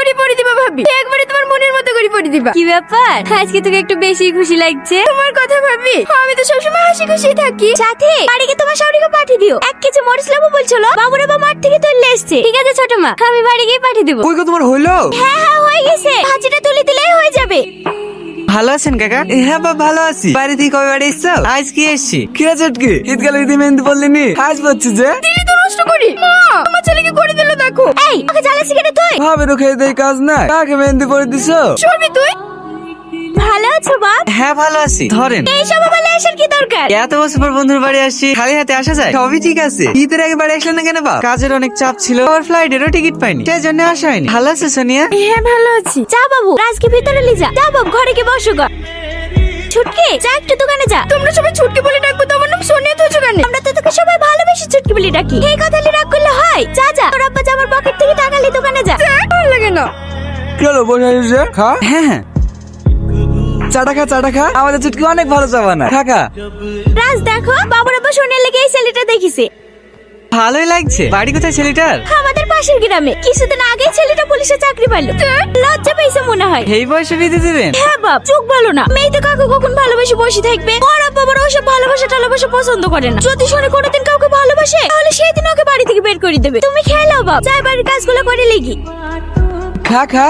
করে পড়ে দিবা ভাবি, একবারে তোমার মনের মতো করে পড়ে দিবা। কি ব্যাপার, আজকে তোকে একটু বেশি খুশি লাগছে? তোমার কথা ভাবি, আমি তো সবসময় হাসি খুশি থাকি। সাথে বাড়িকে তোমার শাশুড়িকে পাঠিয়ে দিও। 1 কেজি মরিচ লেবু বলছিল, বাবুরা বা মাঠ থেকে তুলে এসছে। ঠিক আছে ছোট মা, আমি বাড়ি গিয়ে পাঠিয়ে দেবো। কই গো তোমার হইলো? হ্যাঁ হ্যাঁ হয়ে গেছে, ভাজিটা তুলে দিলেই হয়ে যাবে। ভালো আছেন কাকা? হ্যাঁ বাবা ভালো আছি। বাড়ি থেকে কবে বাড়ি এসছো? আজ কি এসছি? কি আছে আজকে? ঈদকালে ঈদে মেহেন্দি বললেনি, আজ বলছি যে দিলি তো নষ্ট করি। মা, আমার ছেলেকে করে দিল দেখো। এই ওকে জ্বালাসি কেন তুই? ভাবেরও খেয়ে দেয় কাজ না, কাকে মেহেন্দি পরে দিছো? শুনবি তুই? ভালো আছো বাপ? হ্যাঁ ভালো আছি। ধরেন এই সব বলে আসার কি দরকার? এত বছর পর বন্ধুর বাড়ি আসছি, খালি হাতে আসা যায়? সবই ঠিক আছে। ঈদের আগে বাড়ি আসলে না কেন বাপ? কাজের অনেক চাপ ছিল, আর ফ্লাইটেরও টিকিট পাইনি, সেই জন্য আসা হয়নি। ভালো আছে সোনিয়া? হ্যাঁ ভালো আছি। যা বাবু, রাজকে ভিতরে লি যা। যা বাবু, ঘরে গিয়ে বসো গা। ছুটকি যা একটু দোকানে যা। তোমরা সবাই ছুটকি বলে ডাকবো, তো আমার নাম সোনিয়া তুই কেন? আমরা তো তোকে সবাই ভালোবেসে ছুটকি বলে ডাকি। এই কথা রাগ করলে হয়? যা যা, তোর আব্বা জামার পকেট থেকে টাকা লি, দোকানে যা। ভালো লাগে না। চলো বসে এসে খা। হ্যাঁ হ্যাঁ, চাটা খা চাটা খা। আমাদের চুটকি অনেক ভালো চা বানায়, খা। রাজ দেখো, বাবুর আব্বা সোনিয়ার লেগে এই ছেলেটা দেখিছে। ভালোই লাগছে। বাড়ি কোথায় ছেলেটার? আমাদের পাশের গ্রামে। কিছুদিন আগে ছেলেটা পুলিশে চাকরি পেল। লজ্জা পেয়েছে মনে হয়। এই বয়সে বিয়ে দিবেন? হ্যাঁ বাপ, চোখ ভালো না। মেয়ে তো কাউকে কখন ভালোবেসে বসে থাকবে? ওর আব্বা আবার ওসব ভালোবাসা পছন্দ করে না। যদি শোনে কোনোদিন কাউকে ভালোবাসে, তাহলে সেই দিন ওকে বাড়ি থেকে বের করে দেবে। তুমি খেয়ে নাও বাপ, যাই বাড়ির কাজগুলো করে লেগি। খা।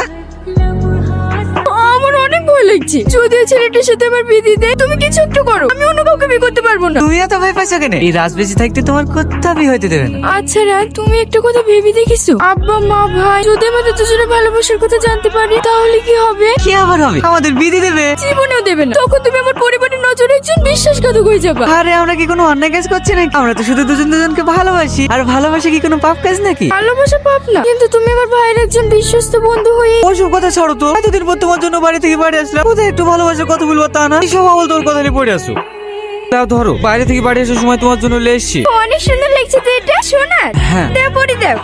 আমার অনেক ভয় লাগছে। যদি এই ছেলেটার সাথে আমার বিয়ে দিয়ে দেয়, তুমি কিছু একটু করো, আমি অন্য কাউকে বিয়ে করতে পারবো না। তুমি এত ভয় পাইছো কেন? এই রাজবেশি থাকতে তোমার কোথাও বিয়ে হইতে দেবে না। আচ্ছা রাত, তুমি একটা কথা ভেবে দেখিছো? আব্বা মা ভাই যদি আমাদের দুজনে ভালোবাসার কথা জানতে পারি, তাহলে কি হবে? কি আবার হবে? আমাদের বিয়ে দেবে? জীবনেও দেবে না। তখন তুমি আমার পরিবারের নজরে একজন বিশ্বাসঘাতক হয়ে যাবে। আরে আমরা কি কোনো অন্যায় কাজ করছি নাকি? আমরা তো শুধু দুজনকে ভালোবাসি। আর ভালোবাসা কি কোনো পাপ কাজ নাকি? ভালোবাসা পাপ না, কিন্তু তুমি আমার ভাইয়ের একজন বিশ্বস্ত বন্ধু হয়ে। ওসব কথা ছাড়ো তো। এতদিন পর তোমার জন্য বাড়ি থেকে বাড়ি আসলাম, কোথায় একটু ভালোবাসার কথা বলবো তা না? এইসব আবল তোর কথা নিয়ে পড়ে আসো। তাও ধরো, বাইরে থেকে বাড়ি আসার সময় তোমার জন্য লে এসছি। অনেক সুন্দর লাগছে তো এটা, সোনার। হ্যাঁ। দেও পরি দেও।